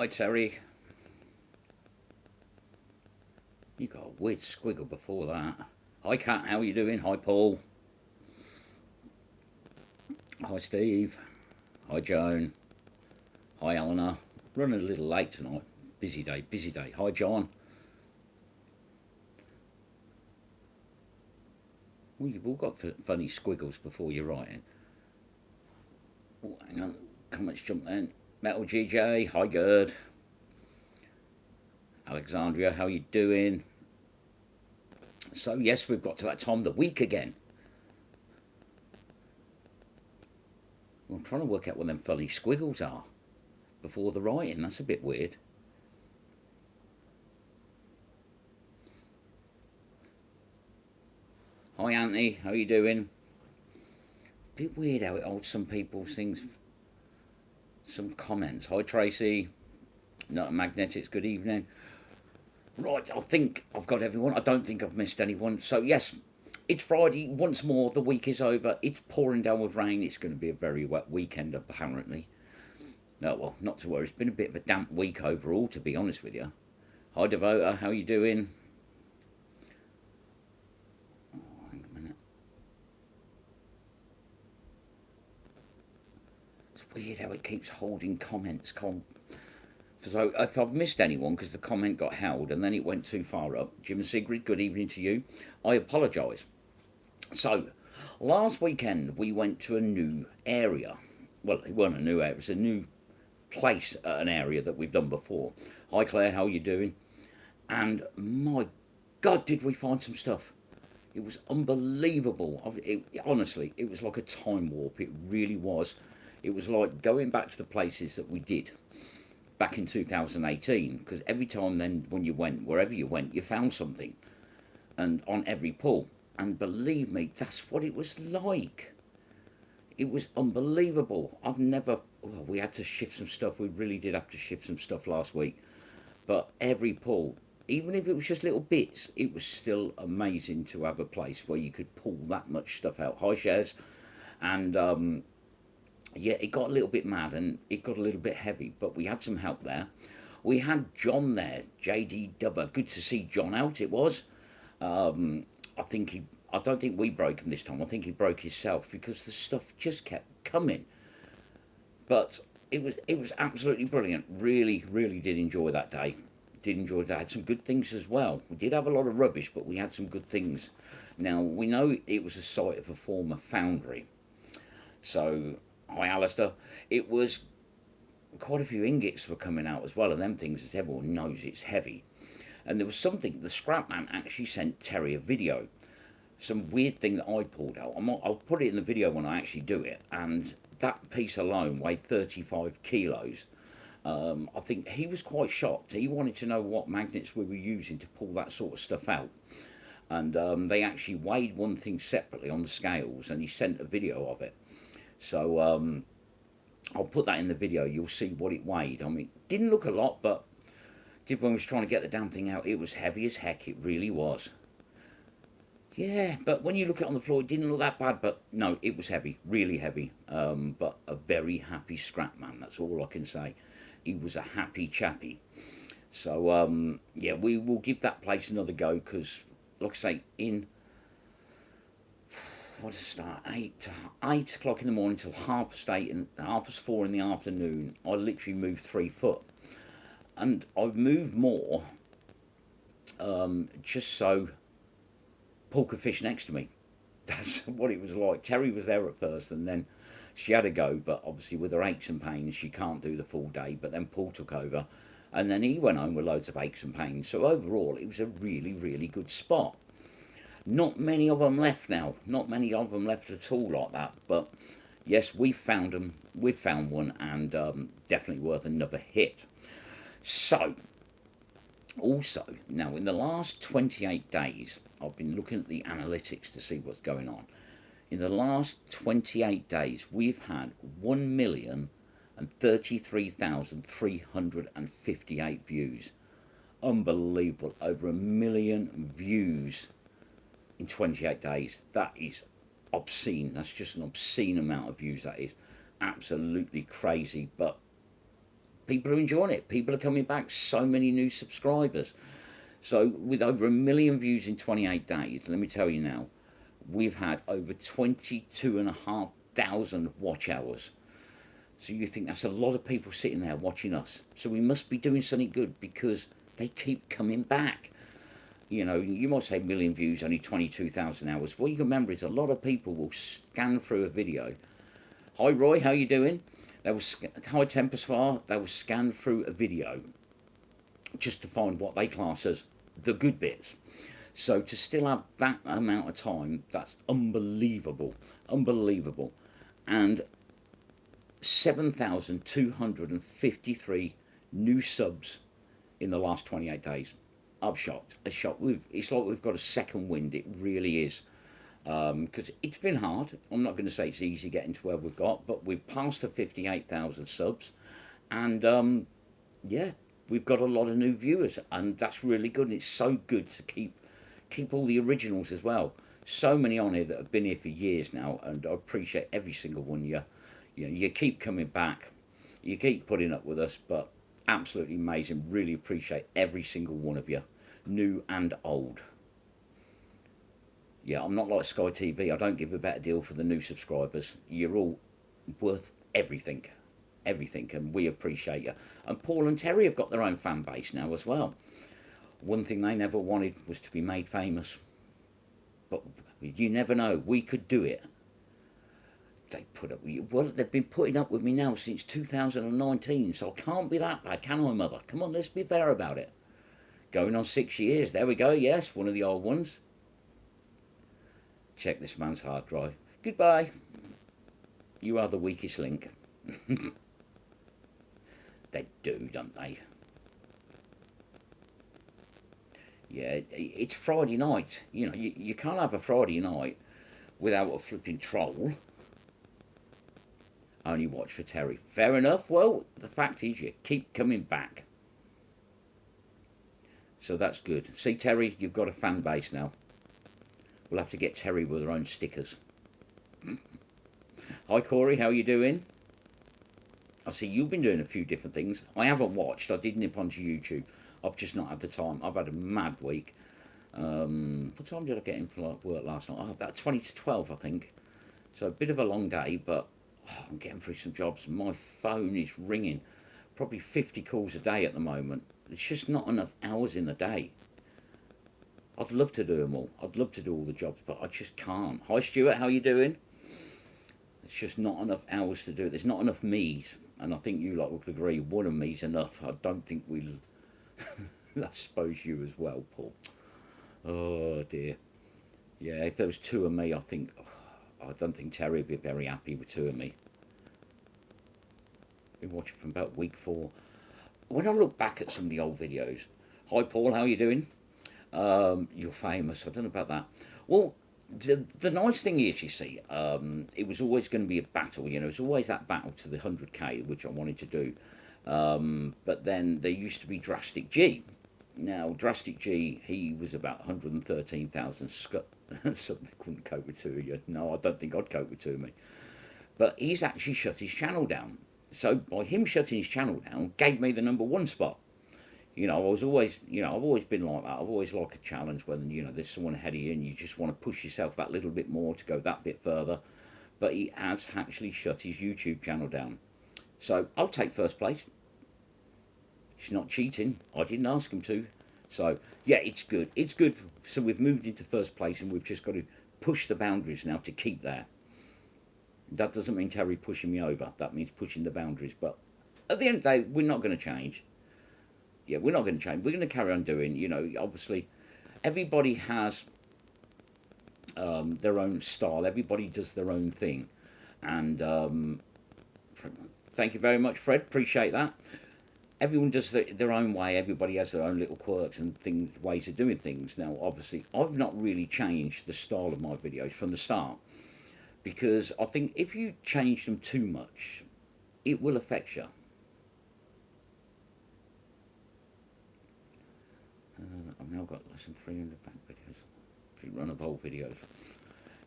Hi Terry. You got a weird squiggle before that. Hi Kat, how are you doing? Hi Paul. Hi Steve. Hi Joan. Hi Eleanor. Running a little late tonight. Busy day, busy day. Hi John. We've all got funny squiggles before you're writing. Oh, hang on. Comments jump then. Metal GJ. Hi Gerd. Alexandria, how you doing? So yes, we've got to that time of the week again. I'm trying to work out what them funny squiggles are before the writing. That's a bit weird. Hi Anthony, how you doing? Bit weird how it holds some people's things, some comments. Hi Tracy, not a magnetics. Good evening. Right, I think I've got everyone. I don't think I've missed anyone. So yes, it's Friday once more. The week is over. It's pouring down with rain. It's going to be a very wet weekend apparently. No, well, not to worry. It's been a bit of a damp week overall, to be honest with you. Hi Devota, how you doing? Oh, hang a minute. It's weird how it keeps holding comments. So if I've missed anyone because the comment got held and then it went too far up, Jim and Sigrid, good evening to you. I apologise. So, last weekend we went to a new area. Well, it wasn't a new area, it was a new place at an area that we've done before. Hi Claire, how are you doing? And my God, did we find some stuff. It was unbelievable. Honestly, it was like a time warp. It really was. It was like going back to the places that we did back in 2018, because every time then when you went, wherever you went, you found something, and on every pull. And believe me, that's what it was like. It was unbelievable. I've never. Well, we had to shift some stuff. We really did have to shift some stuff last week. But every pull, even if it was just little bits, it was still amazing to have a place where you could pull that much stuff out. Hi, shares. And yeah, it got a little bit mad and it got a little bit heavy, but we had some help there. We had John there, JD Dubber. Good to see John out. It was. I think he. I don't think we broke him this time. I think he broke himself because the stuff just kept coming. But it was absolutely brilliant. Really, really did enjoy that day. Did enjoy that. Had some good things as well. We did have a lot of rubbish, but we had some good things. Now we know it was a site of a former foundry. So hi Alistair. It was quite a few ingots were coming out as well, and them things, as everyone knows, it's heavy. And there was something, the scrap man actually sent Terry a video. Some weird thing that I pulled out. I'll put it in the video when I actually do it. And that piece alone weighed 35 kilos. I think he was quite shocked. He wanted to know what magnets we were using to pull that sort of stuff out. And they actually weighed one thing separately on the scales, and he sent a video of it. So I'll put that in the video. You'll see what it weighed. I mean, didn't look a lot, but did when I was trying to get the damn thing out, it was heavy as heck. It really was. Yeah, but when you look at it on the floor, it didn't look that bad. But no, it was heavy, really heavy. But a very happy scrap man. That's all I can say. He was a happy chappy. So yeah, we will give that place another go because, like I say, in what does it start 8 o'clock in the morning till 8:30 and 4:30 in the afternoon. I literally moved 3 foot, and I've moved more just so Paul could fish next to me. That's what it was like. Terry was there at first, and then she had a go, but obviously with her aches and pains, she can't do the full day. But then Paul took over, and then he went home with loads of aches and pains. So overall, it was a really, really good spot. Not many of them left now. Not many of them left at all like that. But yes, we found them. We've found one, and definitely worth another hit. So, also, now in the last 28 days, I've been looking at the analytics to see what's going on. In the last 28 days, we've had 1,033,358 views. Unbelievable. Over 1,000,000 views in 28 days. That is obscene. That's just an obscene amount of views, that is. Absolutely crazy. But People are enjoying it. People are coming back. So many new subscribers. So with over 1 million views in 28 days, let me tell you now, we've had over 22,500 watch hours. So you think that's a lot of people sitting there watching us. So we must be doing something good because they keep coming back. You know, you might say 1 million views, only 22,000 hours. What you can remember is a lot of people will scan through a video. Hi Roy, how you doing? They will hi Tempest Far. They will scan through a video just to find what they class as the good bits. So to still have that amount of time, that's unbelievable, unbelievable. And 7,253 new subs in the last 28 days. I'm shocked. I'm shocked. It's like we've got a second wind. It really is. Because it's been hard. I'm not going to say it's easy getting to where we've got, but we've passed the 58,000 subs. And yeah, we've got a lot of new viewers. And that's really good. And it's so good to keep all the originals as well. So many on here that have been here for years now. And I appreciate every single one of you. You know, you keep coming back. You keep putting up with us. But absolutely amazing. Really appreciate every single one of you, new and old. Yeah, I'm not like Sky TV. I don't give a better deal for the new subscribers. You're all worth everything, everything, and we appreciate you. And Paul and Terry have got their own fan base now as well. One thing they never wanted was to be made famous, but you never know. We could do it. They put up with you. Well, they've been putting up with me now since 2019, so I can't be that bad, can I, Mother? Come on, let's be fair about it. Going on 6 years. There we go. Yes, one of the old ones. Check this man's hard drive. Goodbye. You are the weakest link. They do, don't they? Yeah, it's Friday night. You know, you can't have a Friday night without a flipping troll. Only watch for Terry. Fair enough. Well, the fact is you keep coming back. So that's good. See, Terry, you've got a fan base now. We'll have to get Terry with her own stickers. Hi, Corey. How are you doing? I see you've been doing a few different things. I haven't watched. I did nip onto YouTube. I've just not had the time. I've had a mad week. What time did I get in for work last night? Oh, about 20 to 12, I think. So a bit of a long day, but I'm getting through some jobs. My phone is ringing. Probably 50 calls a day at the moment. It's just not enough hours in the day. I'd love to do them all. I'd love to do all the jobs, but I just can't. Hi, Stuart. How you doing? It's just not enough hours to do it. There's not enough me's. And I think you lot would agree, one of me's enough. I don't think we'll... I suppose you as well, Paul. Oh, dear. Yeah, if there was two of me, I think... I don't think Terry would be very happy with two of me. Been watching from about week 4. When I look back at some of the old videos... Hi, Paul. How you doing? You're famous. I don't know about that. Well... The nice thing is, you see, it was always going to be a battle. You know, it was always that battle to the 100k, which I wanted to do. But then there used to be Drastic G. Now, Drastic G, he was about 113,000 something couldn't cope with two of you. No, I don't think I'd cope with two of me. But he's actually shut his channel down. So by him shutting his channel down, gave me the #1 spot. You know, I was always, you know, I've always been like that. I've always liked a challenge when, you know, there's someone ahead of you and you just want to push yourself that little bit more to go that bit further. But he has actually shut his YouTube channel down. So I'll take first place. It's not cheating. I didn't ask him to. So, yeah, it's good. It's good. So we've moved into first place and we've just got to push the boundaries now to keep there. That doesn't mean Terry pushing me over. That means pushing the boundaries. But at the end of the day, we're not going to change. Yeah, we're not going to change. We're going to carry on doing, you know, obviously, everybody has their own style. Everybody does their own thing. And thank you very much, Fred. Appreciate that. Everyone does their own way. Everybody has their own little quirks and things, ways of doing things. Now, obviously, I've not really changed the style of my videos from the start. Because I think if you change them too much, it will affect you. I've now got less than 300 back videos. Pretty run of old videos.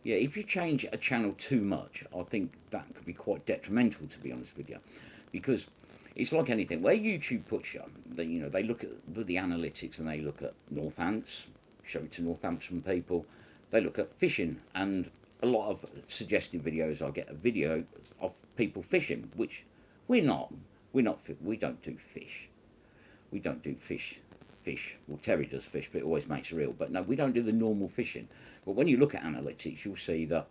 Yeah, if you change a channel too much, I think that could be quite detrimental, to be honest with you. Because It's like anything. Where YouTube puts you, they look at the analytics and they look at Northants, show it to Northampton people. They look at fishing, and a lot of suggested videos. I get a video of people fishing, which we're not. We don't do fish. We don't do fish. Well, Terry does fish, but it always makes it real. But no, we don't do the normal fishing. But when you look at analytics, you'll see that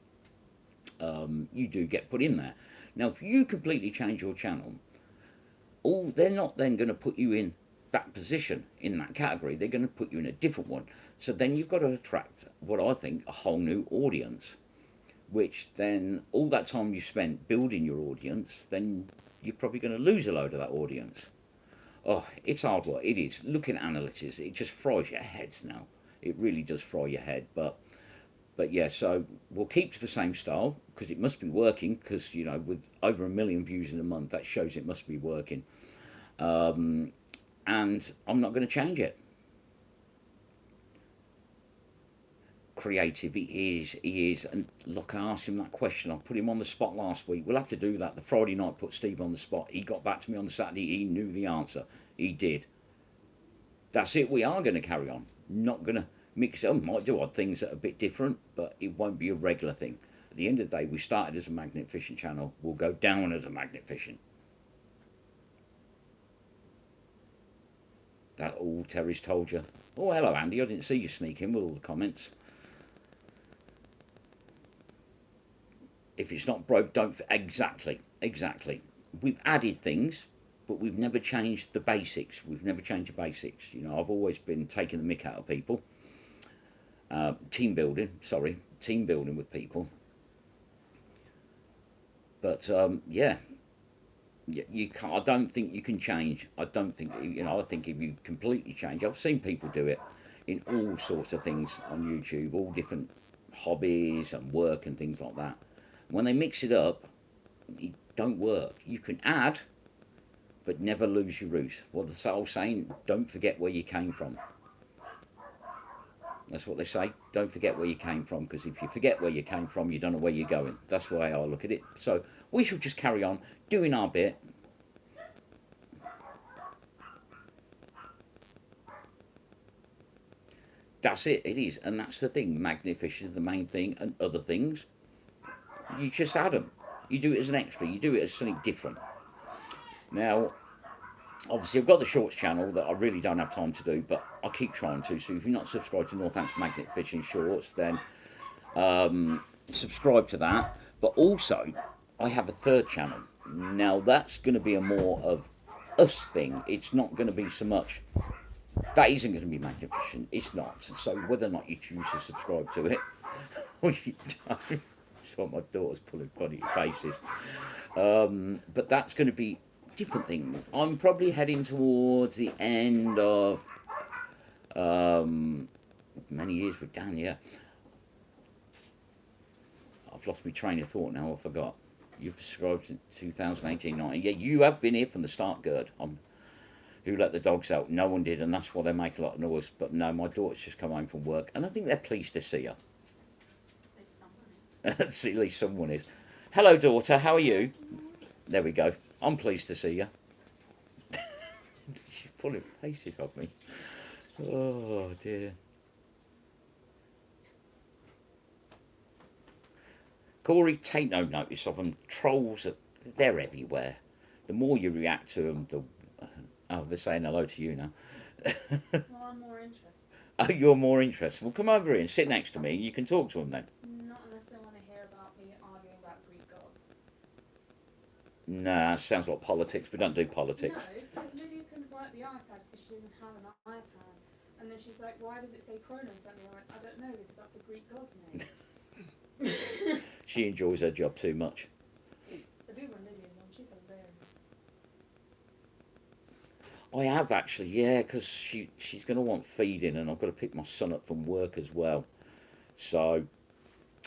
you do get put in there. Now, if you completely change your channel, they're not then going to put you in that position, in that category. They're going to put you in a different one. So then you've got to attract what I think a whole new audience, which then all that time you spent building your audience, then you're probably going to lose a load of that audience. Oh, it's hard work. It is. Looking at analytics, it just fries your heads now. It really does fry your head. But yeah, so we'll keep to the same style because it must be working. Because with over 1 million views in a month, that shows it must be working. And I'm not going to change it. Creative, he is. And look, I asked him that question. I put him on the spot last week. We'll have to do that. The Friday night, put Steve on the spot. He got back to me on the Saturday. He knew the answer. He did. That's it. We are going to carry on. Not going to mix it up. Might do odd things that are a bit different, but it won't be a regular thing. At the end of the day, we started as a magnet fishing channel. We'll go down as a magnet fishing. That all Terry's told you. Oh, hello, Andy. I didn't see you sneak in with all the comments. If it's not broke, don't... Exactly. We've added things, but we've never changed the basics. We've never changed the basics. I've always been taking the mick out of people. Team building with people. But, yeah, you can't... I don't think you can change. I don't think... I think if you completely change... I've seen people do it in all sorts of things on YouTube, all different hobbies and work and things like that. When they mix it up, it don't work. You can add, but never lose your roots. Well, the old saying, don't forget where you came from. That's what they say. Don't forget where you came from, because if you forget where you came from, you don't know where you're going. That's the way I look at it. So we should just carry on doing our bit. That's it. It is. And that's the thing. Magnet fishing is the main thing, and other things. You just add them. You do it as an extra. You do it as something different. Now, obviously, I've got the shorts channel that I really don't have time to do, but I keep trying to. So if you're not subscribed to Northants Magnet Fishing Shorts, then subscribe to that. But also, I have a third channel. Now, that's going to be a more of us thing. It's not going to be so much... That isn't going to be magnet fishing. It's not. So whether or not you choose to subscribe to it, or you don't... That's what my daughter's pulling funny faces. But that's going to be different things. I'm probably heading towards the end of many years with Dan, yeah. I've lost my train of thought now, I forgot. You've subscribed in 2018-19. Yeah, you have been here from the start, Gerd. Who let the dogs out? No one did, and that's why they make a lot of noise. But no, my daughter's just come home from work, and I think they're pleased to see her. See, at least someone is. Hello, daughter. How are you? There we go. I'm pleased to see you. She's pulling faces off me. Oh, dear. Corey, take no notice of them. Trolls, they're everywhere. The more you react to them, Oh, they're saying hello to you now. Well, I'm more interested. Oh, you're more interested. Well, come over here and sit next to me. You can talk to them then. Not unless they want to hear about me arguing about Greek gods. Nah, sounds like politics. We don't do politics. No, because Lydia couldn't work the iPad because she doesn't have an iPad. And then she's like, why does it say Kronos? And I went, I don't know, because that's a Greek god name. She enjoys her job too much. I do when Lydia's on. She's a bear. I have actually, yeah, because she's going to want feeding, and I've got to pick my son up from work as well. So,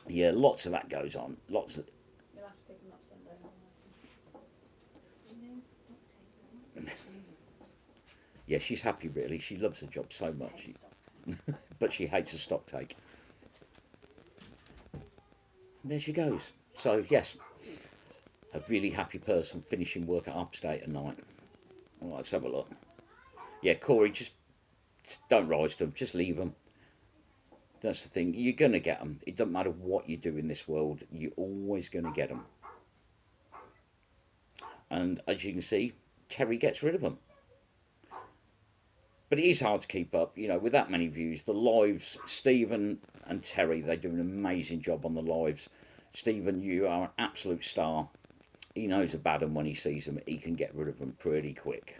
yeah, lots of that goes on. Lots of... You'll have to pick him up Sunday. Yeah, she's happy really. She loves her job so much. But she hates a stock take. And there she goes. So, yes, a really happy person finishing work at Upstate at night. Well, let's have a look. Yeah, Corey, just don't rise to them. Just leave them. That's the thing. You're going to get them. It doesn't matter what you do in this world. You're always going to get them. And as you can see, Terry gets rid of them. But it is hard to keep up, with that many views. The lives, Stephen and Terry, they do an amazing job on the lives. Stephen, you are an absolute star. He knows a bad one when he sees them. He can get rid of them pretty quick.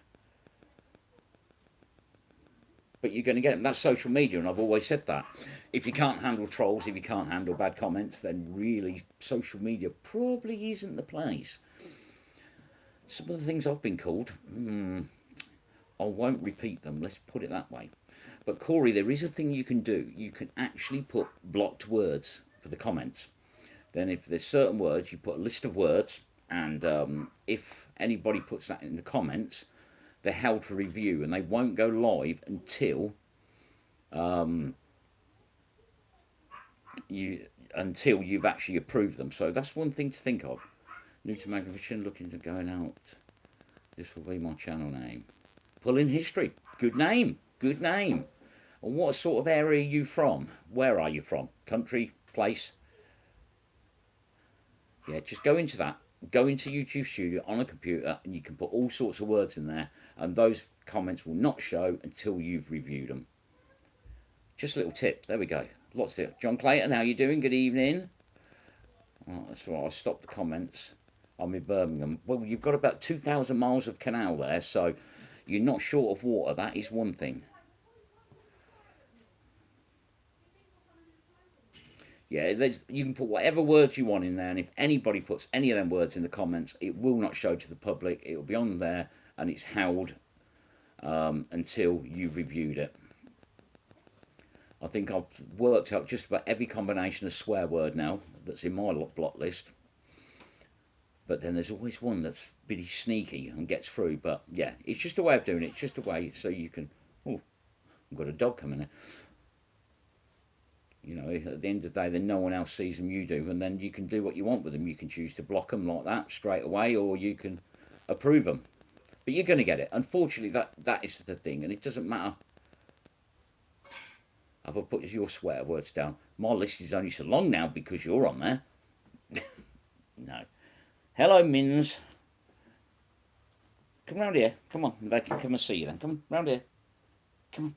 But you're going to get them. That's social media, and I've always said that. If you can't handle trolls, if you can't handle bad comments, then really social media probably isn't the place. Some of the things I've been called, I won't repeat them, let's put it that way. But Corey, there is a thing you can do. You can actually put blocked words for the comments. Then if there's certain words, you put a list of words, and if anybody puts that in the comments, they're held for review, and they won't go live until you've actually approved them. So that's one thing to think of. New to Magnificent, looking to going out. This will be my channel name. Pulling History. Good name. Good name. And what sort of area are you from? Where are you from? Country? Place? Yeah, just go into that. Go into YouTube Studio on a computer, and you can put all sorts of words in there, and those comments will not show until you've reviewed them. Just a little tip. There we go. Lots of it. John Clayton, how you doing? Good evening. Oh, that's right. I'll stop the comments. I'm in Birmingham. Well, you've got about 2,000 miles of canal there, so you're not short of water. That is one thing. Yeah, you can put whatever words you want in there, and if anybody puts any of them words in the comments, it will not show to the public. It will be on there, and it's held until you've reviewed it. I think I've worked out just about every combination of swear word now that's in my block list. But then there's always one that's pretty sneaky and gets through. But yeah, it's just a way of doing it. It's just a way so you can... Oh, I've got a dog coming in. At the end of the day, then no one else sees them, you do. And then you can do what you want with them. You can choose to block them like that straight away, or you can approve them. But you're going to get it. Unfortunately, that is the thing. And it doesn't matter. Have I put your swear words down? My list is only so long now because you're on there. No. Hello, Mins. Come round here. Come on. They can come and see you then. Come round here. Come on.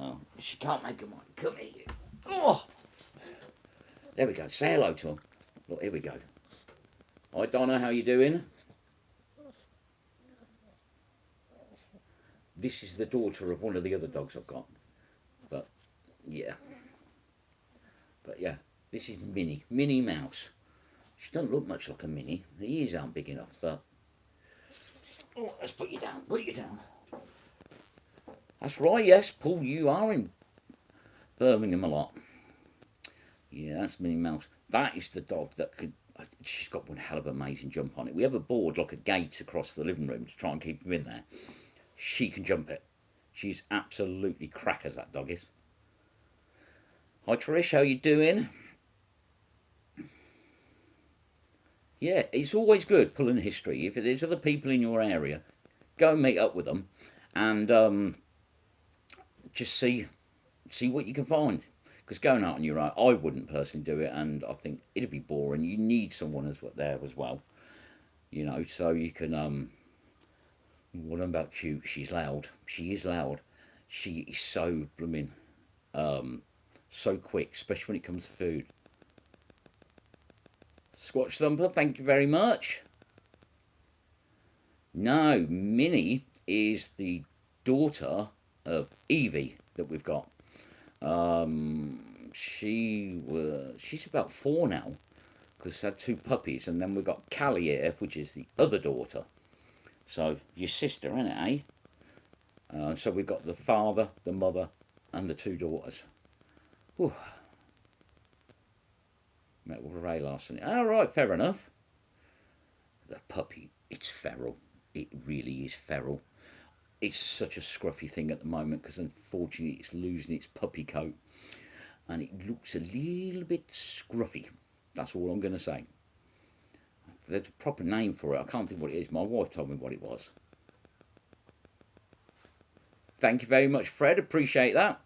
Oh, she can't make a mind. Come here. Oh! There we go. Say hello to him. Look, here we go. Hi, Donna. How you doing? This is the daughter of one of the other dogs I've got. But, yeah. This is Minnie Mouse. She doesn't look much like a Minnie. The ears aren't big enough, but... Oh, let's put you down. Put you down. That's right, yes, Paul, you are in Birmingham a lot. Yeah, that's Minnie Mouse. That is the dog that could... She's got one hell of an amazing jump on it. We have a board, like a gate across the living room to try and keep him in there. She can jump it. She's absolutely crackers, that dog is. Hi, Trish, how you doing? Yeah, it's always good pulling history. If there's other people in your area, go and meet up with them and just see what you can find. Because going out on your own, I wouldn't personally do it, and I think it'd be boring. You need someone there as well, so you can. What about cute? She's loud. She is loud. She is so blooming, so quick, especially when it comes to food. Squatch Thumper, thank you very much. No, Minnie is the daughter of Evie that we've got. She's about 4 now, because she had 2 puppies, and then we've got Callie here, which is the other daughter. So your sister, isn't it, eh? So we've got the father, the mother, and the 2 daughters. Whew. Met with Ray last night. All right, fair enough. The puppy, it's feral. It really is feral. It's such a scruffy thing at the moment because unfortunately it's losing its puppy coat and it looks a little bit scruffy. That's all I'm going to say. There's a proper name for it. I can't think what it is. My wife told me what it was. Thank you very much, Fred. Appreciate that.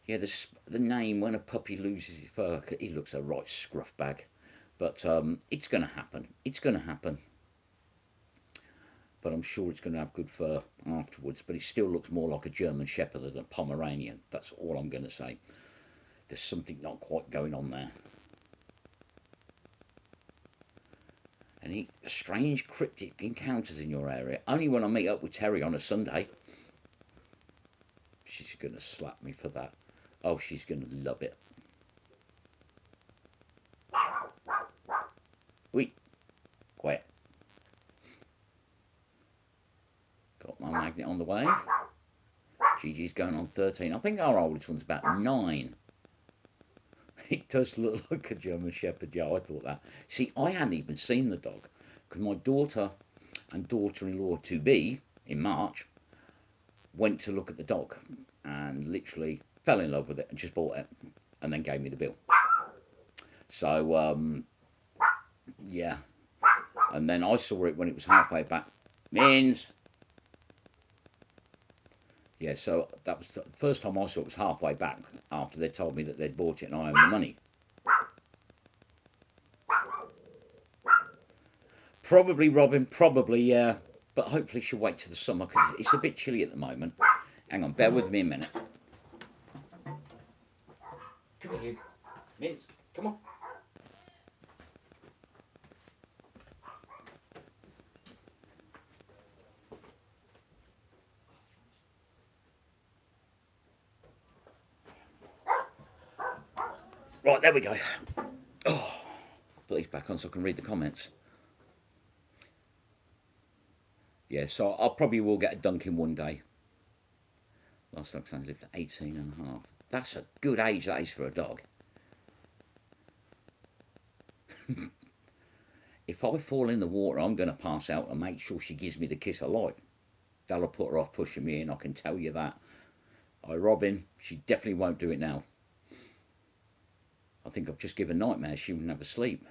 Yeah, the name when a puppy loses his fur, he looks a right scruff bag. But it's going to happen. It's going to happen. But I'm sure it's going to have good fur afterwards. But it still looks more like a German Shepherd than a Pomeranian. That's all I'm going to say. There's something not quite going on there. Any strange cryptic encounters in your area? Only when I meet up with Terry on a Sunday. She's going to slap me for that. Oh, she's going to love it. Wait. Quiet. Got my magnet on the way. Gigi's going on 13. I think our oldest one's about 9. It does look like a German Shepherd. Yeah, I thought that. See, I hadn't even seen the dog because my daughter and daughter-in-law to be in March went to look at the dog and literally fell in love with it and just bought it and then gave me the bill. So yeah, and then I saw it when it was halfway back. Mins. Yeah, so that was the first time I saw it was halfway back after they told me that they'd bought it and I owned the money. Probably Robin, probably, yeah. But hopefully she'll wait till the summer because it's a bit chilly at the moment. Hang on, bear with me a minute. Come here, you. Mins, come on. Right, there we go. Oh, put these back on so I can read the comments. Yeah, so I probably will get a Dunkin' one day. Last dog son lived at 18 and a half. That's a good age, that is, for a dog. If I fall in the water, I'm going to pass out and make sure she gives me the kiss of life. That'll put her off pushing me in, I can tell you that. Robin, she definitely won't do it now. I think I've just given nightmares. She wouldn't have a sleep.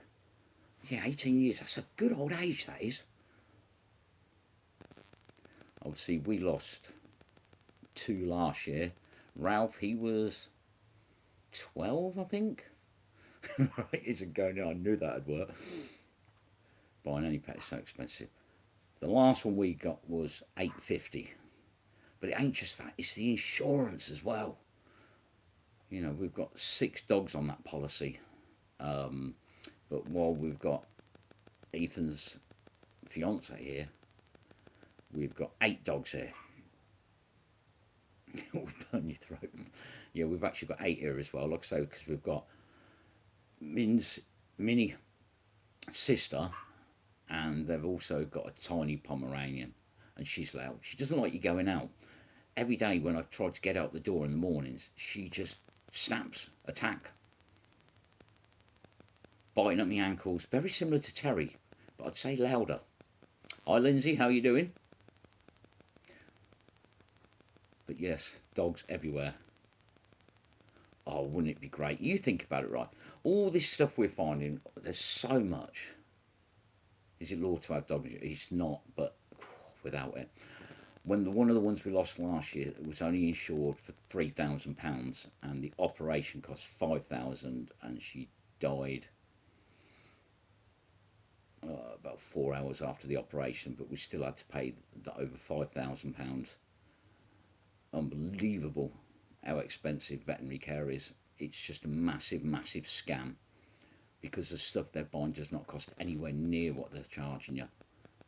Yeah, 18 years. That's a good old age, that is. Obviously, we lost 2 last year. Ralph, he was 12, I think. Right, isn't going on. I knew that would work. Buying any pet is so expensive. The last one we got was $850. But it ain't just that. It's the insurance as well. You know, we've got 6 dogs on that policy. But while we've got Ethan's fiance here, we've got 8 dogs here. We'll burn your throat. Yeah, we've actually got 8 here as well. Like I say, because we've got Min's mini sister, and they've also got a tiny Pomeranian, and she's loud. She doesn't like you going out. Every day when I try to get out the door in the mornings, she just snaps, attack, biting at my ankles. Very similar to Terry, but I'd say louder. Hi Lindsay, how you doing? But yes, dogs everywhere. Oh, wouldn't it be great? You think about it, right? All this stuff we're finding, there's so much. Is it law to have dogs? It's not, but without it. When one of the ones we lost last year, it was only insured for £3,000, and the operation cost £5,000, and she died about 4 hours after the operation. But we still had to pay over £5,000. Unbelievable how expensive veterinary care is. It's just a massive, massive scam because the stuff they're buying does not cost anywhere near what they're charging you,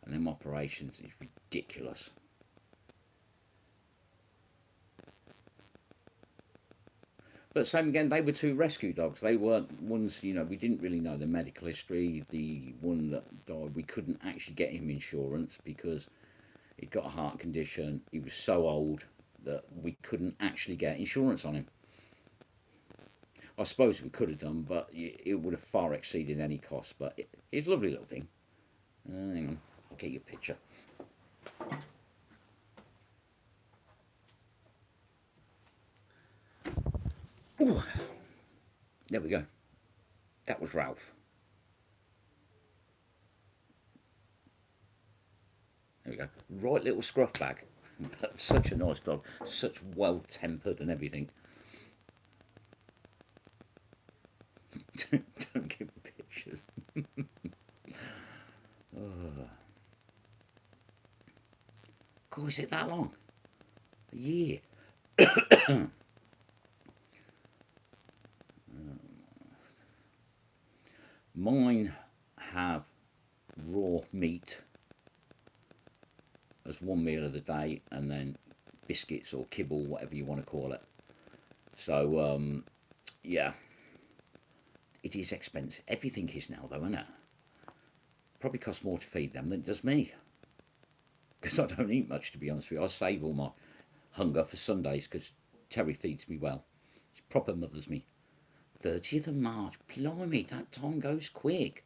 and them operations is ridiculous. But same again, they were 2 rescue dogs. They weren't ones, you know, we didn't really know the medical history. The one that died, we couldn't actually get him insurance because he'd got a heart condition. He was so old that we couldn't actually get insurance on him. I suppose we could have done, but it would have far exceeded any cost. But it's a lovely little thing. Hang on, I'll get you a picture. Ooh. There we go. That was Ralph. There we go. Right little scruff bag. That's such a nice dog. Such well tempered and everything. Don't give me pictures. God, is it that long? A year. Mine have raw meat as one meal of the day, and then biscuits or kibble, whatever you want to call it. So yeah, it is expensive. Everything is now, though, isn't it? Probably costs more to feed them than it does me, because I don't eat much, to be honest with you. I save all my hunger for Sundays because Terry feeds me well. She proper mothers me. 30th of March, blimey, that time goes quick.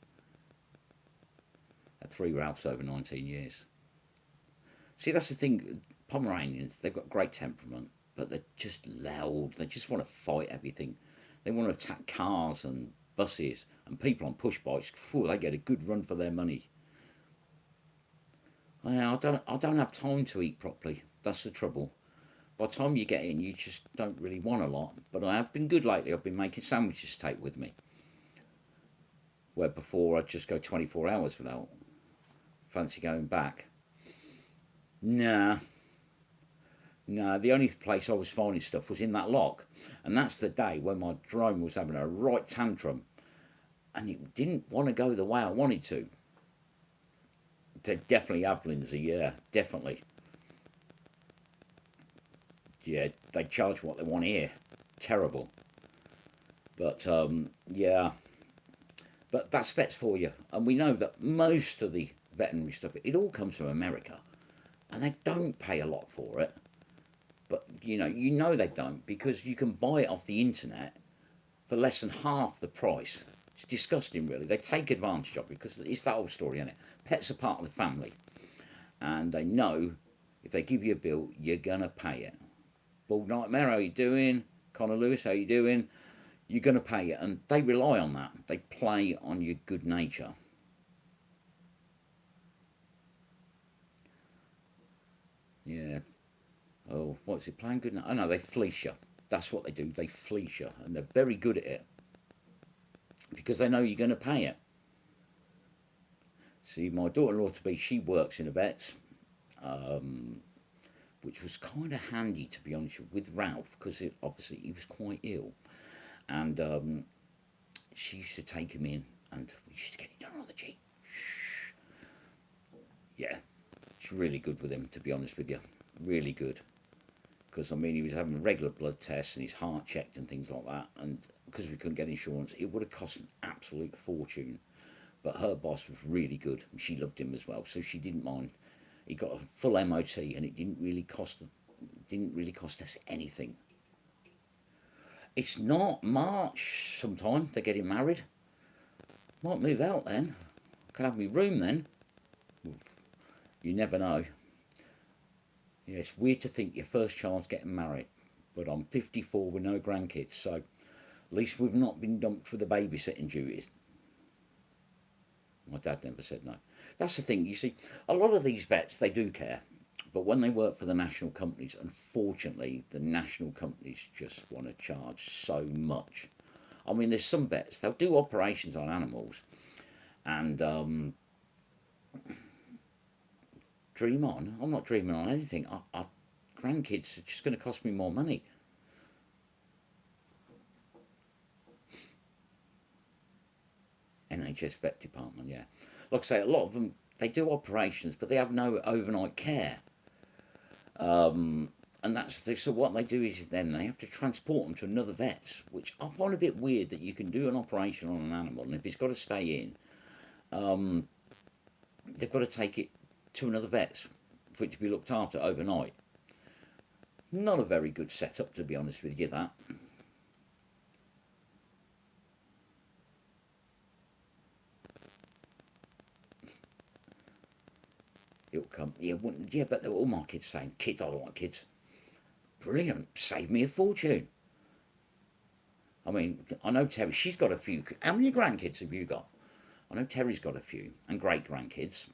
Had 3 Ralphs over 19 years. See, that's the thing. Pomeranians, they've got great temperament, but they're just loud. They just want to fight everything. They want to attack cars and buses and people on push bikes. Phew, they get a good run for their money. I don't have time to eat properly. That's the trouble. By the time you get in, you just don't really want a lot. But I have been good lately. I've been making sandwiches to take with me. Where before I'd just go 24 hours without fancy going back. Nah. No, the only place I was finding stuff was in that lock. And that's the day when my drone was having a right tantrum. And it didn't want to go the way I wanted to. They definitely have, Lindsay, yeah, definitely. Yeah, they charge what they want here. Terrible. But, yeah. But that's vets for you. And we know that most of the veterinary stuff, it all comes from America. And they don't pay a lot for it. But, you know they don't, because you can buy it off the internet for less than half the price. It's disgusting, really. They take advantage of it, because it's that old story, isn't it? Pets are part of the family. And they know if they give you a bill, you're going to pay it. Bald Nightmare, how you doing? Connor Lewis, how you doing? You're going to pay it. And they rely on that. They play on your good nature. Yeah. Oh, what's it, playing good nature? Oh, no, they fleece you. That's what they do. They fleece you. And they're very good at it. Because they know you're going to pay it. See, my daughter-in-law to be, she works in a vet. Which was kind of handy, to be honest with Ralph, because obviously he was quite ill. And she used to take him in, and we used to get it done on the cheek. Shh. Yeah, she's really good with him, to be honest with you. Really good. Because, I mean, he was having regular blood tests and his heart checked and things like that. And because we couldn't get insurance, it would have cost an absolute fortune. But her boss was really good, and she loved him as well, so she didn't mind. He got a full MOT, and it didn't really cost us anything. It's not March sometime. They're getting married. Might move out then. Can have me room then. You never know. Yeah, it's weird to think your first child's getting married, but I'm 54 with no grandkids, so at least we've not been dumped for the babysitting duties. My dad never said no. That's the thing, you see, a lot of these vets, they do care. But when they work for the national companies, unfortunately, the national companies just want to charge so much. I mean, there's some vets, they'll do operations on animals and dream on. I'm not dreaming on anything. Our grandkids are just going to cost me more money. NHS vet department, yeah. Like I say, a lot of them, they do operations, but they have no overnight care. And so what they do is then they have to transport them to another vet, which I find a bit weird that you can do an operation on an animal, and if it's got to stay in, they've got to take it to another vet for it to be looked after overnight. Not a very good setup, to be honest with you, that. It'll come. Yeah, but all my kids saying, kids, I don't want kids. Brilliant, save me a fortune. I mean, I know Terry, she's got a few. How many grandkids have you got? I know Terry's got a few, and great grandkids.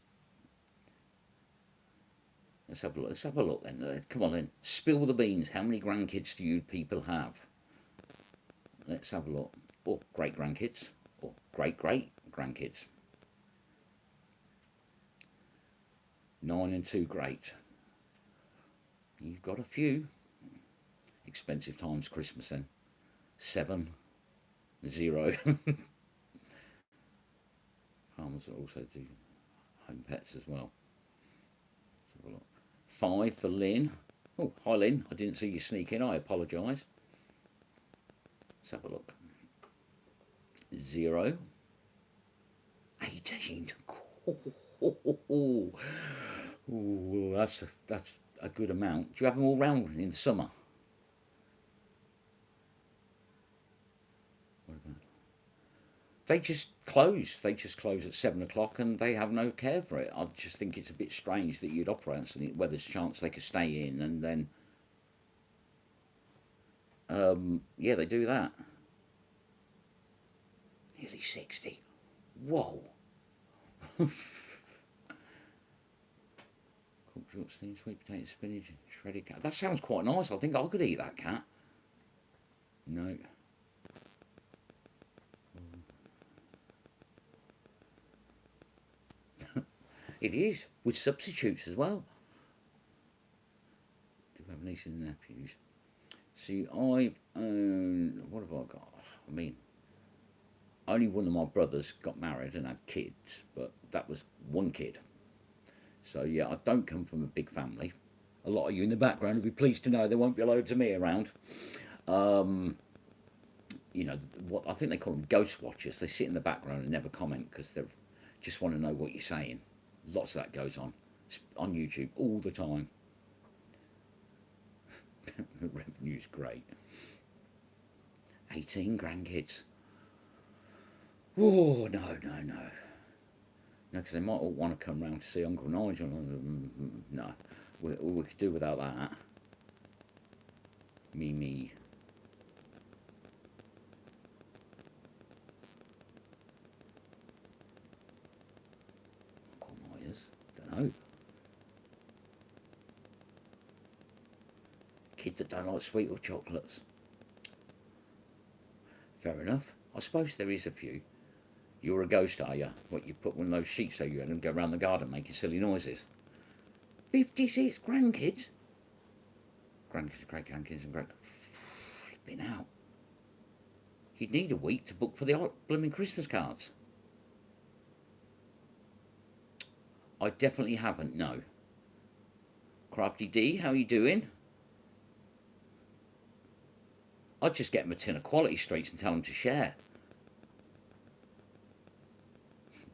Let's have a look. Let's have a look then. Come on then. Spill the beans. How many grandkids do you people have? Let's have a look. Or great grandkids. Or great great grandkids. 9 and 2 great. You've got a few. Expensive times Christmas then. 7, 0. Farmers also do home pets as well. Let's have a look. 5 for Lynn. Oh, hi Lynn. I didn't see you sneak in. I apologise. Let's have a look. 0. 18. Ooh, that's a good amount. Do you have them all round in the summer? What about? They just close. They just close at 7 o'clock, and they have no care for it. I just think it's a bit strange that you'd operate on something where there's a chance they could stay in, and then yeah, they do that. Nearly 60. Whoa. Cooked short steamed sweet potato, spinach, shredded cat. That sounds quite nice. I think I could eat that cat. No. It is, with substitutes as well. Do we have nieces and nephews? See, what have I got? I mean, only one of my brothers got married and had kids, but that was one kid. So yeah, I don't come from a big family. A lot of you in the background will be pleased to know there won't be loads of me around. You know, what I think they call them ghost watchers. They sit in the background and never comment because they just want to know what you're saying. Lots of that goes on YouTube all the time. The revenue's great. 18 grandkids. Oh, no. No, because they might all want to come round to see Uncle Nigel. No, we could do without that. Me. Uncle Myers? Don't know. Kid that don't like sweet or chocolates. Fair enough. I suppose there is a few. You're a ghost, are you? What, you put one of those sheets over you and go around the garden making silly noises? 56 grandkids? Grandkids, great-grandkids and great... Flipping out. You'd need a week to book for the blooming Christmas cards. I definitely haven't, no. Crafty D, how you doing? I'd just get them a tin of Quality Streets and tell them to share.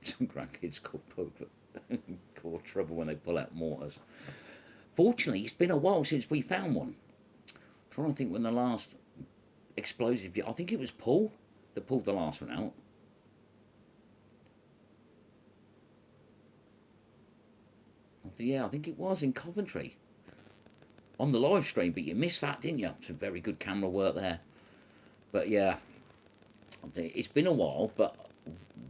Some grandkids cause trouble when they pull out mortars. Fortunately, it's been a while since we found one. I'm trying to think when the last explosive... I think it was Paul that pulled the last one out. Yeah, I think it was in Coventry. On the live stream, but you missed that, didn't you? Some very good camera work there. But yeah, it's been a while, but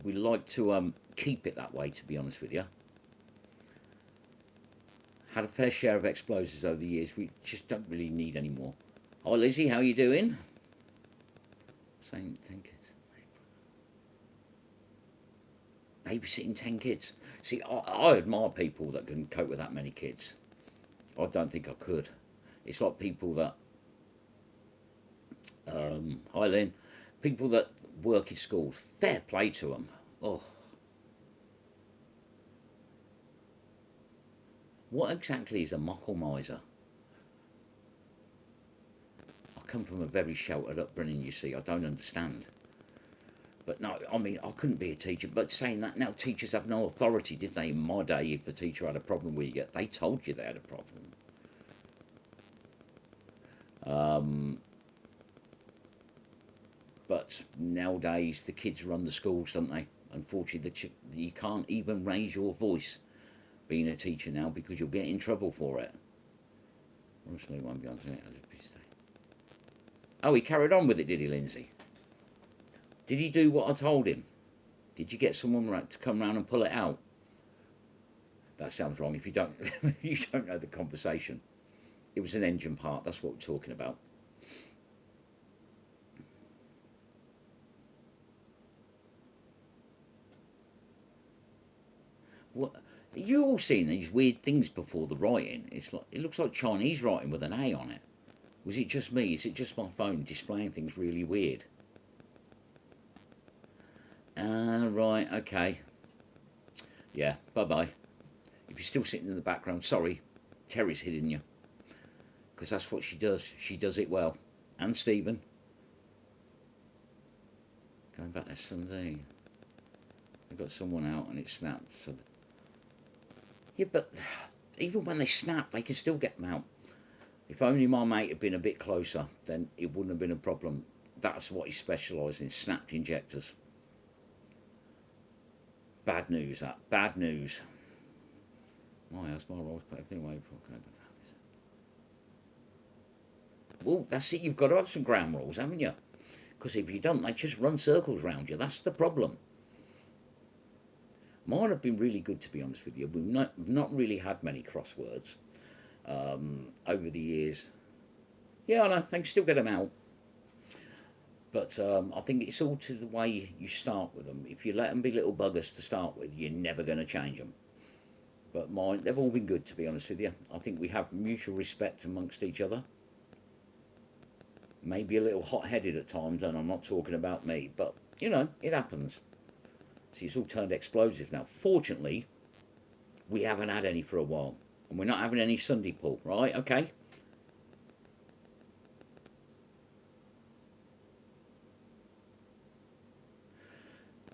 we like to keep it that way, to be honest with you. Had a fair share of explosives over the years. We just don't really need any more. Hi Lizzie, how you doing? Saying 10 kids. Babysitting 10 kids. See, I admire people that can cope with that many kids. I don't think I could. It's like people that, hi Lynn, people that work in schools. Fair play to them. Oh, what exactly is a muckle miser? I come from a very sheltered upbringing. You see, I don't understand. But no, I mean, I couldn't be a teacher. But saying that, now teachers have no authority, did they? In my day, if a teacher had a problem with you, they told you they had a problem. But nowadays, the kids run the schools, don't they? Unfortunately, you can't even raise your voice being a teacher now because you'll get in trouble for it. Honestly, won't be on to it. Oh, he carried on with it, did he, Lindsay? Did he do what I told him? Did you get someone to come round and pull it out? That sounds wrong. If you don't, you don't know the conversation. It was an engine part. That's what we're talking about. What? You all seen these weird things before the writing? It's like it looks like Chinese writing with an A on it. Was it just me? Is it just my phone displaying things really weird? Right. Okay. Yeah. Bye bye. If you're still sitting in the background, sorry, Terry's hitting you because that's what she does. She does it well. And Stephen going back there Sunday. They got someone out and it snapped. So yeah, but even when they snap, they can still get them out. If only my mate had been a bit closer, then it wouldn't have been a problem. That's what he specialised in, snapped injectors. Bad news, that. Bad news. My house, my roles, put everything away before going to families. Well, that's it. You've got to have some ground rules, haven't you? Because if you don't, they just run circles round you. That's the problem. Mine have been really good, to be honest with you. We've not really had many crosswords over the years. Yeah, I know. They can still get them out. But I think it's all to the way you start with them. If you let them be little buggers to start with, you're never going to change them. But mine, they've all been good, to be honest with you. I think we have mutual respect amongst each other. Maybe a little hot-headed at times, and I'm not talking about me, but, it happens. See, it's all turned explosive now. Fortunately, we haven't had any for a while. And we're not having any Sunday pull, right? Okay.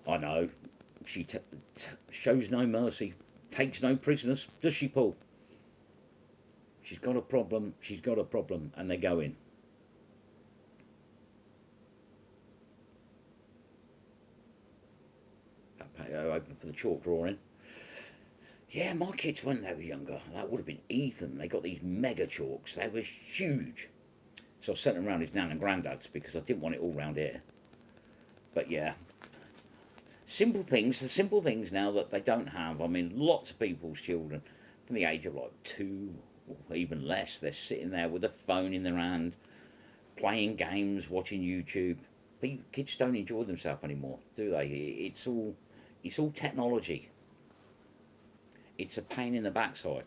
I know. She shows no mercy, takes no prisoners, does she, Paul? She's got a problem, and they go in. Open for the chalk drawing. Yeah, my kids, when they were younger, that would have been Ethan. They got these mega chalks. They were huge. So I sent them around his nan and granddad's because I didn't want it all round here. But yeah, the simple things now that they don't have. I mean, lots of people's children from the age of like 2 or even less, they're sitting there with a phone in their hand, playing games, watching YouTube. Kids don't enjoy themselves anymore, do they? It's all technology. It's a pain in the backside.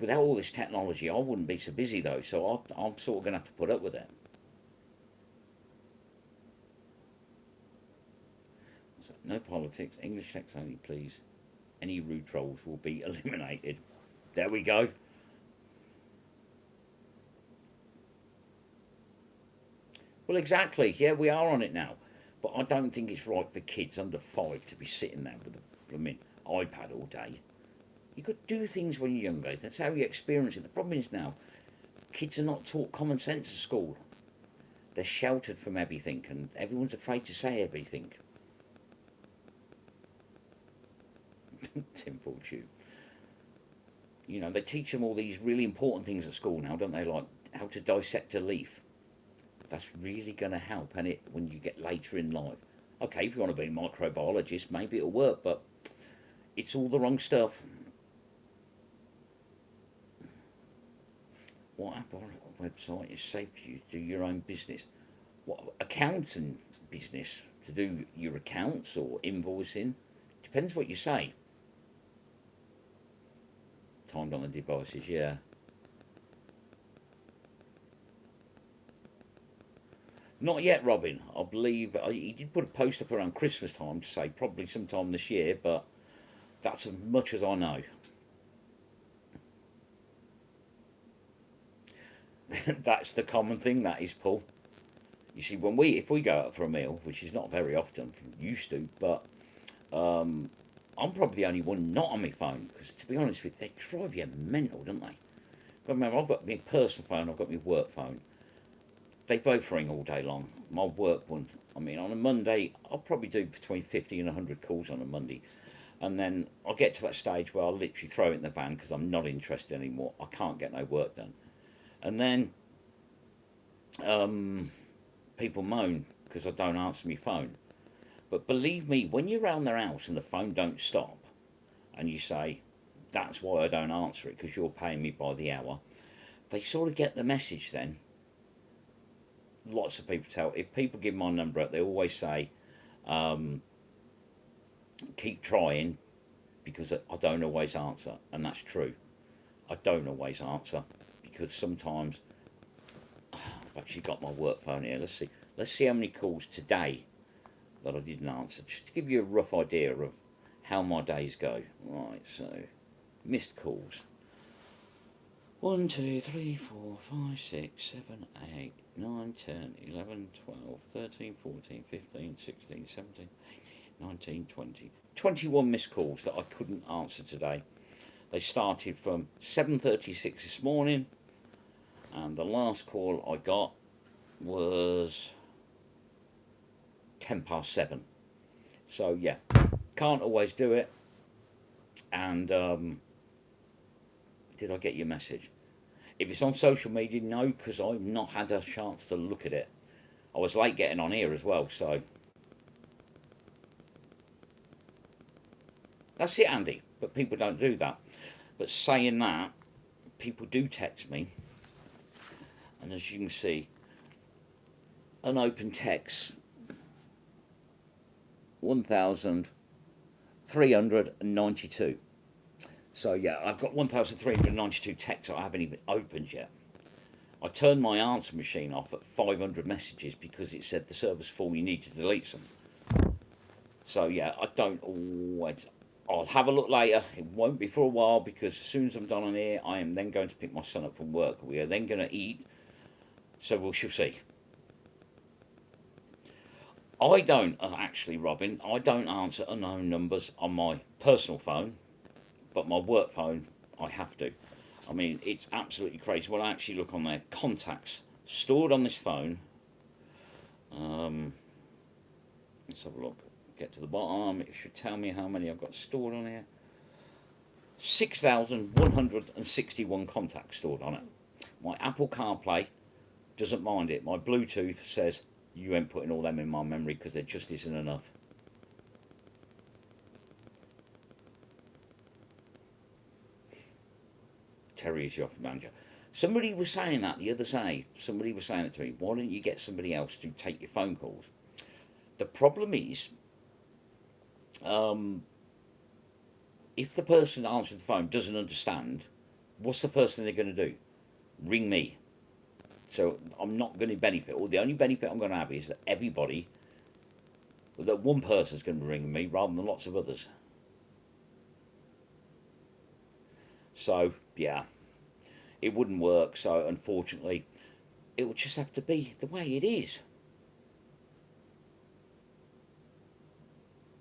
Without all this technology, I wouldn't be so busy though. So I'm sort of going to have to put up with it. So, no politics. English text only, please. Any rude trolls will be eliminated. There we go. Well, exactly. Yeah, we are on it now. But I don't think it's right for kids under 5 to be sitting there with a blooming iPad all day. You could do things when you're younger. That's how you experience it. The problem is now, kids are not taught common sense at school. They're sheltered from everything, and everyone's afraid to say everything. Tim Fortune. They teach them all these really important things at school now, don't they? Like how to dissect a leaf. That's really going to help, and it when you get later in life. Okay, if you want to be a microbiologist, maybe it'll work, but it's all the wrong stuff. What app or website is safe for you to do your own business? What accounting business to do your accounts or invoicing? Depends what you say. Timed on the devices, yeah. Not yet, Robin. I believe he did put a post up around Christmas time to say probably sometime this year, but that's as much as I know. That's the common thing, that is, Paul. You see, if we go out for a meal, which is not very often, used to, but I'm probably the only one not on my phone because, to be honest with you, they drive you mental, don't they? But remember, I've got my personal phone, I've got my work phone. They both ring all day long. My work one, I mean, on a Monday, I'll probably do between 50 and 100 calls on a Monday. And then I'll get to that stage where I'll literally throw it in the van because I'm not interested anymore. I can't get no work done. And then people moan because I don't answer my phone. But believe me, when you're around their house and the phone don't stop, and you say, that's why I don't answer it, because you're paying me by the hour. They sort of get the message then. Lots of people tell, if people give my number out, they always say, keep trying, because I don't always answer. And that's true. I don't always answer, because sometimes, I've actually got my work phone here. Let's see how many calls today that I didn't answer, just to give you a rough idea of how my days go. Right, so missed calls. 1, 2, 3, 4, 5, 6, 7, 8, 9, 10, 11, 12, 13, 14, 15, 16, 17, 19, 20. 21 missed calls that I couldn't answer today. They started from 7:36 this morning, and the last call I got was 7:10. So yeah, can't always do it. And did I get your message? If it's on social media, no, because I've not had a chance to look at it. I was late getting on here as well, so that's it, Andy. But people don't do that. But saying that, people do text me, and as you can see, unopened text 1,392. So yeah, I've got 1,392 texts I haven't even opened yet. I turned my answer machine off at 500 messages because it said the server's full, you need to delete some. So yeah, I don't always. I'll have a look later. It won't be for a while, because as soon as I'm done on here, I am then going to pick my son up from work. We are then going to eat. So we shall see. I don't, actually, Robin, I don't answer unknown numbers on my personal phone, but my work phone, I have to. I mean, it's absolutely crazy. When I actually look on their contacts stored on this phone, let's have a look. Get to the bottom. It should tell me how many I've got stored on here. 6,161 contacts stored on it. My Apple CarPlay doesn't mind it. My Bluetooth says, you ain't putting all them in my memory because there just isn't enough. Terry is your office manager. Somebody was saying that the other day. Somebody was saying it to me. Why don't you get somebody else to take your phone calls? The problem is, if the person answering the phone doesn't understand, what's the first thing they're going to do? Ring me. So I'm not going to benefit. Or the only benefit I'm going to have is that that one person's going to be ringing me rather than lots of others. So yeah, it wouldn't work. So unfortunately, it would just have to be the way it is.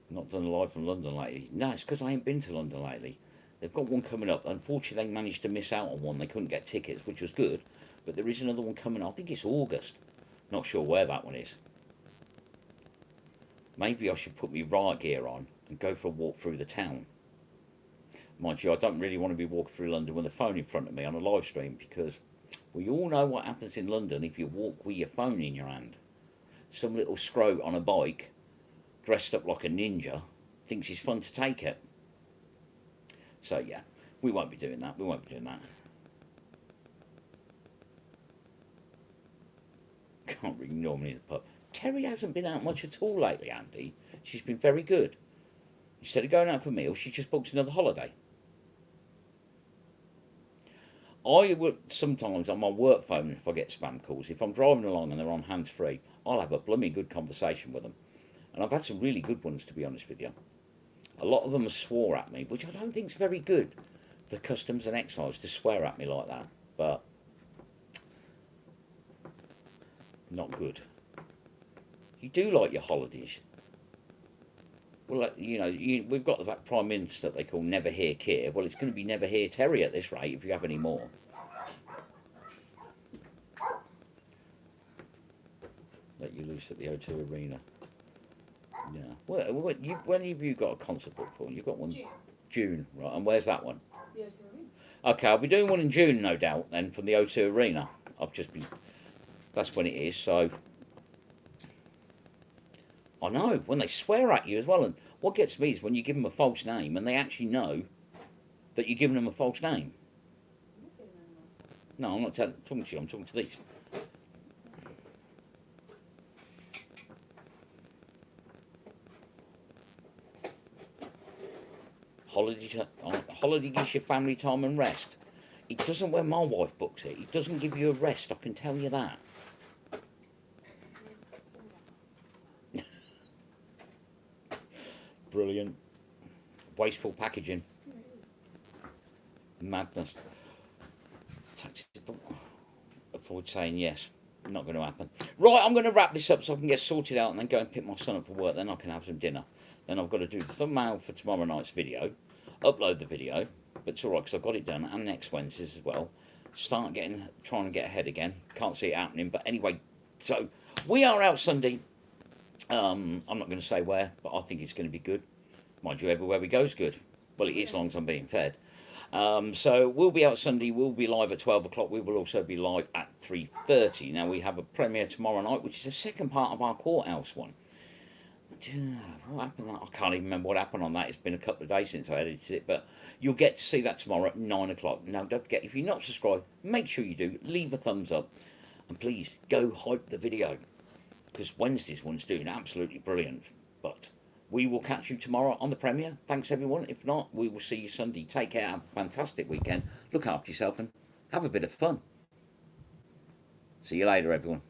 Not done live from London lately. No, it's because I ain't been to London lately. They've got one coming up. Unfortunately, they managed to miss out on one. They couldn't get tickets, which was good. But there is another one coming. I think it's August. Not sure where that one is. Maybe I should put my riot gear on and go for a walk through the town. Mind you, I don't really want to be walking through London with a phone in front of me on a live stream, because we all know what happens in London if you walk with your phone in your hand. Some little scrote on a bike, dressed up like a ninja, thinks it's fun to take it. So yeah, we won't be doing that. We won't be doing that. Can't ring normally in the pub. Terry hasn't been out much at all lately, Andy. She's been very good. Instead of going out for meals, she just books another holiday. I would sometimes on my work phone, if I get spam calls, if I'm driving along and they're on hands free, I'll have a blooming good conversation with them. And I've had some really good ones, to be honest with you. A lot of them have swore at me, which I don't think is very good for customs and excise to swear at me like that. But not good. You do like your holidays. Well, you know, we've got that Prime Minister they call Never Hear Keir. Well, it's going to be Never Hear Terry at this rate if you have any more. Let you loose at the O2 Arena. Yeah. Well, when have you got a concert booked for? You've got one? June, right. And where's that one? The O2 Arena. Okay, I'll be doing one in June, no doubt, then, from the O2 Arena. I've just been... That's when it is, so... I know, when they swear at you as well. And what gets me is when you give them a false name and they actually know That you're giving them a false name. I'm not giving them one. No, I'm not talking to you. I'm talking to these. Holiday gives you family time and rest. It doesn't when my wife books it. It doesn't give you a rest, I can tell you that. Brilliant. Wasteful packaging. Madness. Taxi. Avoid saying yes. Not going to happen. Right, I'm going to wrap this up so I can get sorted out and then go and pick my son up for work. Then I can have some dinner. Then I've got to do the thumbnail for tomorrow night's video. Upload the video. But it's alright because I've got it done. And next Wednesday's as well. Trying to get ahead again. Can't see it happening. But anyway, so we are out Sunday. I'm not going to say where, but I think it's going to be good. Mind you, everywhere we go is good. Well, it is as long as I'm being fed. So we'll be out Sunday. We'll be live at 12 o'clock. We will also be live at 3:30. Now, we have a premiere tomorrow night, which is the second part of our courthouse one. What happened? I can't even remember what happened on that. It's been a couple of days since I edited it, but you'll get to see that tomorrow at 9 o'clock. Now, don't forget, if you're not subscribed, make sure you do. Leave a thumbs up. And please, go hype the video. Because Wednesday's one's doing absolutely brilliant. But we will catch you tomorrow on the premiere. Thanks, everyone. If not, we will see you Sunday. Take care. Have a fantastic weekend. Look after yourself and have a bit of fun. See you later, everyone.